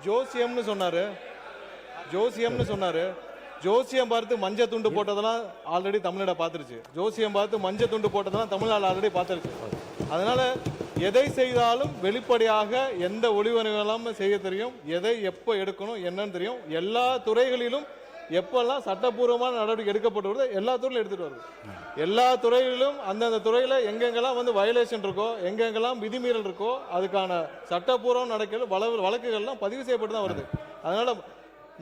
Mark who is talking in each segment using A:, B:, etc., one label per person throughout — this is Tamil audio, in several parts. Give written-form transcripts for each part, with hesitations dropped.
A: ஜோசியம்னு சொன்னாரு. ஜோசியம் பார்த்து மஞ்சள் துண்டு போட்டதெல்லாம் ஆல்ரெடி தமிழ்நாடு பார்த்துருச்சு. ஜோசியம் பார்த்து மஞ்சள் துண்டு போட்டதெல்லாம் தமிழ்நாடு ஆல்ரெடி பார்த்துருச்சு. அதனால எதை செய்தாலும் வெளிப்படையாக எந்த ஒளிவனைகளும் செய்ய தெரியும். எதை எப்போ எடுக்கணும் என்னன்னு தெரியும். எல்லா துறைகளிலும் எப்பெல்லாம் சட்டப்பூர்வமான நடவடிக்கை எடுக்கப்பட்டு வருது எல்லா துறையிலும் எடுத்துட்டு வருது. எல்லா துறைகளிலும் அந்தந்த துறையில எங்கெங்கெல்லாம் வயலேஷன் இருக்கோ, எங்கெங்கெல்லாம் விதிமீறல் இருக்கோ, அதுக்கான சட்டப்பூர்வம் நடக்கிற வழக்குகள்லாம் பதிவு செய்யப்பட்டு தான் வருது. அதனால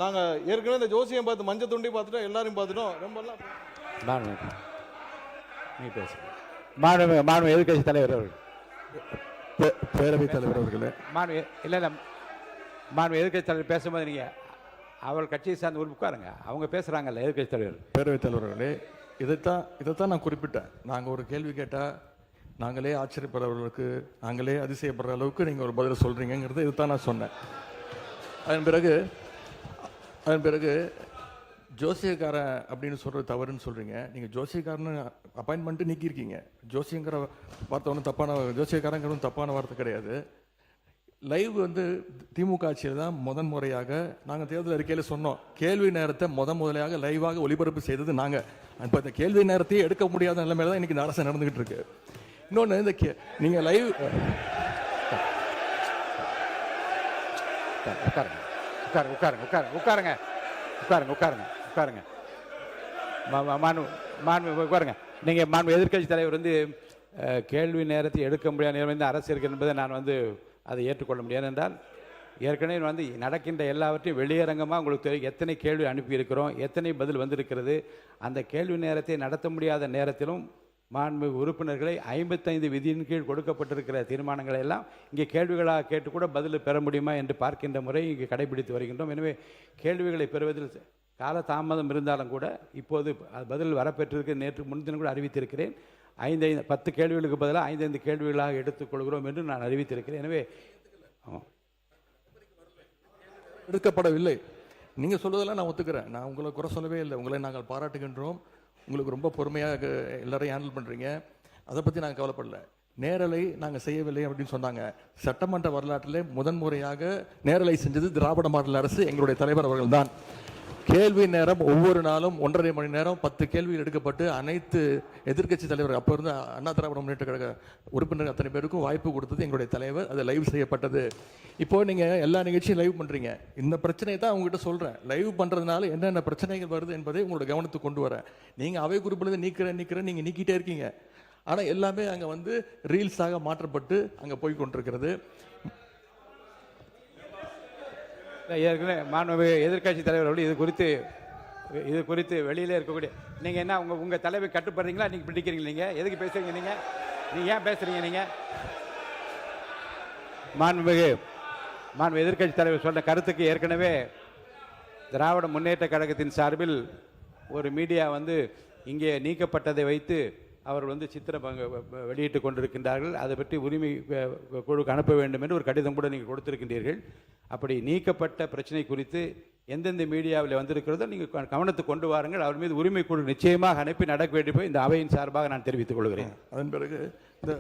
A: நாங்க ஏற்கனவே இந்த ஜோசியம் பார்த்து மஞ்சள் துண்டி பார்த்துட்டோம், எல்லாரையும் பார்த்துட்டோம். ரொம்ப
B: மாண்பு எதிர்கட்சி தலைவர் அவர்கள்,
C: பேரவைத் தலைவர் அவர்களே,
B: மாண்பு எதிர்கட்சி தலைவர் பேசும்போது நீங்க அவள் கட்சியை சார்ந்த ஒரு உட்காருங்க. அவங்க பேசுறாங்கல்ல எதிர்கட்சி தலைவர்.
C: பேரவைத் தலைவர்களே, இதைத்தான் நான் குறிப்பிட்டேன். நாங்கள் ஒரு கேள்வி கேட்டால் நாங்களே ஆச்சரியப்படுறவர்களுக்கு, நாங்களே அதிசயப்படுற அளவுக்கு நீங்கள் ஒரு பதில் சொல்கிறீங்கிறது இதைத்தான் நான் சொன்னேன். அதன் பிறகு ஜோசியக்காரன் அப்படின்னு சொல்கிறது தவறுன்னு சொல்கிறீங்க. நீங்கள் ஜோசியக்காரன்னு அப்பாயின்மெண்ட்டு நீக்கியிருக்கீங்க. ஜோசியங்கிற வார்த்தை ஒன்றும் ஜோசியக்காரங்கிறது தப்பான வார்த்தை கிடையாது. லைவ் திமுக ஆட்சியில் தான் முறையாக நாங்கள் தேர்தல் அறிக்கையில் சொன்னோம். கேள்வி நேரத்தை முதலையாக லைவாக ஒளிபரப்பு செய்தது நாங்கள். இப்போ இந்த கேள்வி நேரத்தையே எடுக்க முடியாத நிலைமையில தான் இன்றைக்கி இந்த அரசு நடந்துகிட்டு இருக்கு. இன்னொன்று, நீங்கள் லைவ்
B: உட்காருங்க. நீங்கள் மாண்பு எதிர்கட்சி தலைவர் கேள்வி நேரத்தை எடுக்க முடியாத நிலைமை அரசு இருக்கு என்பதை நான் அதை ஏற்றுக்கொள்ள முடியாது. என்றால் ஏற்கனவே நடக்கின்ற எல்லாவற்றையும் வெளியரங்கமாக உங்களுக்கு தெரியும். எத்தனை கேள்வி அனுப்பியிருக்கிறோம், எத்தனை பதில் வந்திருக்கிறது. அந்த கேள்வி நேரத்தை நடத்த முடியாத நேரத்திலும் மாண்பு உறுப்பினர்களை 55 விதியின் கீழ் கொடுக்கப்பட்டிருக்கிற தீர்மானங்களை எல்லாம் இங்கே கேள்விகளாக கேட்டு கூட பதில் பெற முடியுமா என்று பார்க்கின்ற முறை இங்கே கடைபிடித்து வருகின்றோம். எனவே கேள்விகளை பெறுவதில் கால தாமதம் இருந்தாலும் கூட இப்போது பதில் வரப்பெற்றிருக்கு. நேற்று முன்தினம் கூட அறிவித்திருக்கிறேன். 10 கேள்விகளுக்கு பதிலாக 5 கேள்விகளாக எடுத்துக்கொள்கிறோம் என்று நான் அறிவித்திருக்கிறேன். எனவே
C: எடுக்கப்படவில்லை. நீங்கள் சொல்வதெல்லாம் நான் ஒத்துக்கிறேன். நான் உங்களை குறை சொல்லவே இல்லை. உங்களை நாங்கள் பாராட்டுகின்றோம். உங்களுக்கு ரொம்ப பொறுமையாக எல்லாரையும் ஹேண்டில் பண்ணுறீங்க. அதை பற்றி நாங்கள் கவலைப்படல. நேரலை நாங்கள் செய்யவில்லை அப்படின்னு சொன்னாங்க. சட்டமன்ற வரலாற்றிலே முதன்முறையாக நேரலை செஞ்சது திராவிட மாடல் அரசு, எங்களுடைய தலைவர் அவர்கள் தான். கேள்வி நேரம் ஒவ்வொரு நாளும் 1.5 மணி நேரம் 10 கேள்விகள் எடுக்கப்பட்டு அனைத்து எதிர்க்கட்சி தலைவர், அப்போ இருந்த அண்ணா திராவிட முன்னேற்ற கழக உறுப்பினர்கள் அத்தனை பேருக்கும் வாய்ப்பு கொடுத்தது எங்களுடைய தலைவர். அது லைவ் செய்யப்பட்டது. இப்போ நீங்கள் எல்லா நிகழ்ச்சியும் லைவ் பண்ணுறீங்க. இந்த பிரச்சனையை தான் உங்ககிட்ட சொல்கிறேன். லைவ் பண்ணுறதுனால என்னென்ன பிரச்சனைகள் வருது என்பதை உங்களோட கவனத்துக்கு கொண்டு வரேன். நீங்கள் அவை குறிப்பில் நீக்கிறேன் நீங்கள் நீக்கிட்டே இருக்கீங்க. ஆனால் எல்லாமே அங்கே ரீல்ஸாக மாற்றப்பட்டு அங்கே போய் கொண்டிருக்கிறது.
B: ஏற்கனவே மாண்பு எதிர்கட்சி தலைவர்கள் இது குறித்து வெளியிலே இருக்கக்கூடிய நீங்கள் என்ன உங்கள் தலைவை கட்டுப்படுறீங்களா? நீங்கள் பிடிக்கிறீங்க? நீங்கள் எதுக்கு பேசுறீங்க? நீங்கள் ஏன் பேசுறீங்க? நீங்கள் மாண்பு எதிர்கட்சி தலைவர் சொன்ன கருத்துக்கு ஏற்கனவே திராவிட முன்னேற்ற கழகத்தின் சார்பில் ஒரு மீடியா இங்கே நீக்கப்பட்டதை வைத்து அவர்கள் சித்திரம் வெளியிட்டு கொண்டிருக்கின்றார்கள். அதை பற்றி உரிமை குழுக்கு அனுப்ப வேண்டும் என்று ஒரு கடிதம் கூட நீங்கள் கொடுத்திருக்கின்றீர்கள். அப்படி நீக்கப்பட்ட பிரச்சனை குறித்து எந்தெந்த மீடியாவில் வந்திருக்கிறதோ நீங்கள் கவனத்துக்கு கொண்டு வாருங்கள். அவர் மீது உரிமை குழு நிச்சயமாக அனுப்பி நடக்க வேண்டும் இந்த அவையின் சார்பாக நான் தெரிவித்துக் கொள்கிறேன்.
C: அதன் பிறகு இந்த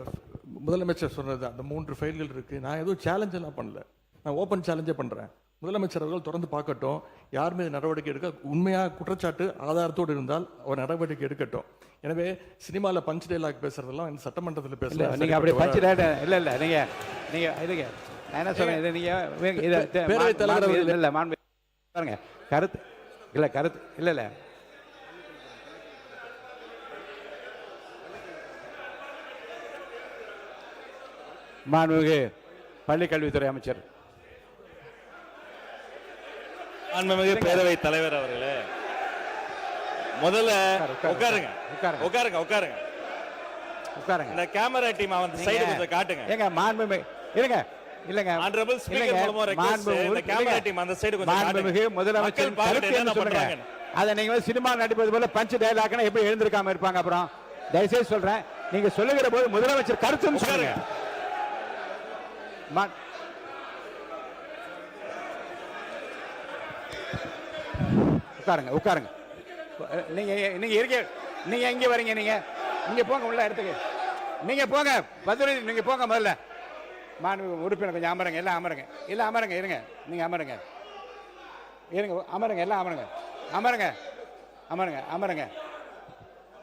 C: முதலமைச்சர் சொன்னது அந்த 3 ஃபைல்கள் இருக்கு. நான் எதுவும் சேலஞ்ச் எல்லாம் பண்ணல. நான் ஓப்பன் சேலஞ்சே பண்றேன். முதலமைச்சர் அவர்கள் தொடர்ந்து பார்க்கட்டும். யார் மீது நடவடிக்கை எடுக்க உண்மையாக குற்றச்சாட்டு ஆதாரத்தோடு இருந்தால் அவர் நடவடிக்கை எடுக்கட்டும். எனவே சினிமாவில் பஞ்ச் டைலாக் பேசுறதெல்லாம் இந்த சட்டமன்றத்தில் பேசல.
B: நீங்க அப்படி பஞ்ச் டைலாக் இல்ல நீங்க இதுங்க நான் என்ன சொல்றேன், இதை நீங்க
C: பேரவைத் தலைவர்
B: இல்ல மாண்பு பாருங்க கருத்து இல்ல மாண்புமிகு பள்ளிக்கல்வித்துறை அமைச்சர்,
D: மாண்புமிகு பேரவைத் தலைவர் அவர்களே, முதல்ல உட்காருங்க. இந்த கேமரா டீம் சைடு கொஞ்சம் காட்டுங்க.
B: ஏங்க மாண்புமிகு இல்லங்க
D: ஆனரபிள் ஸ்பீக்கர் மூலமா ரெக்வெஸ்ட் இந்த கேமரா டீம் அந்த சைடு கொஞ்சம் காட்டுங்க.
B: மாண்புமிகு முதலமைச்சர் கருத்து என்ன சொல்றாங்க? அத நீங்க சினிமா நடிப்பது போல பஞ்ச் டயலாக்னா எப்படி எழுந்திருக்காம இருப்பாங்க? அப்புறம் தயவுசெய்து சொல்றேன், நீங்க சொல்லுகிற போது முதலமைச்சர் கருத்துன்னு சொல்லுங்க. உட்காருங்க. நீங்க இருக்க, நீங்க எங்க வரீங்க? நீங்க போங்க உள்ள இடத்துக்கு. நீங்க போங்க பதுரை, நீங்க போங்க முதல்ல. மாண்புமிகு உறுப்பினர் கொஞ்சம் அமருங்க, எல்லாம் அமருங்க, எல்லாம் அமருங்க, இருங்க, நீங்க அமருங்க, இருங்க, அமருங்க, எல்லாம் அமருங்க, அமருங்க, அமருங்க, அமருங்க,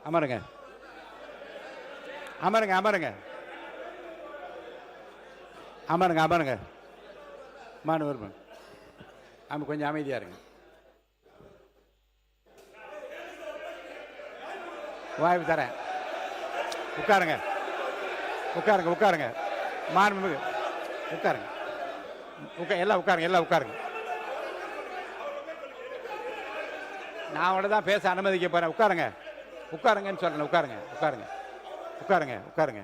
B: அமருங்க, அமருங்க, அமருங்க, அமருங்க, அமருங்க, மாண்புமிகு உறுப்பினர் கொஞ்சம் அமைதியா இருங்க. வாய்ப்பு தரேன், உட்காருங்க, உட்காருங்க, உட்காருங்க, மாண்புமிகு உட்காருங்க, எல்லாம் உட்காருங்க, எல்லாம் உட்காருங்க. நான் உடனே தான் பேச அனுமதிக்க போறேன். உட்காருங்க, உட்காருங்கன்னு சொல்றேன். உட்காருங்க, உட்காருங்க, உட்காருங்க, உட்காருங்க.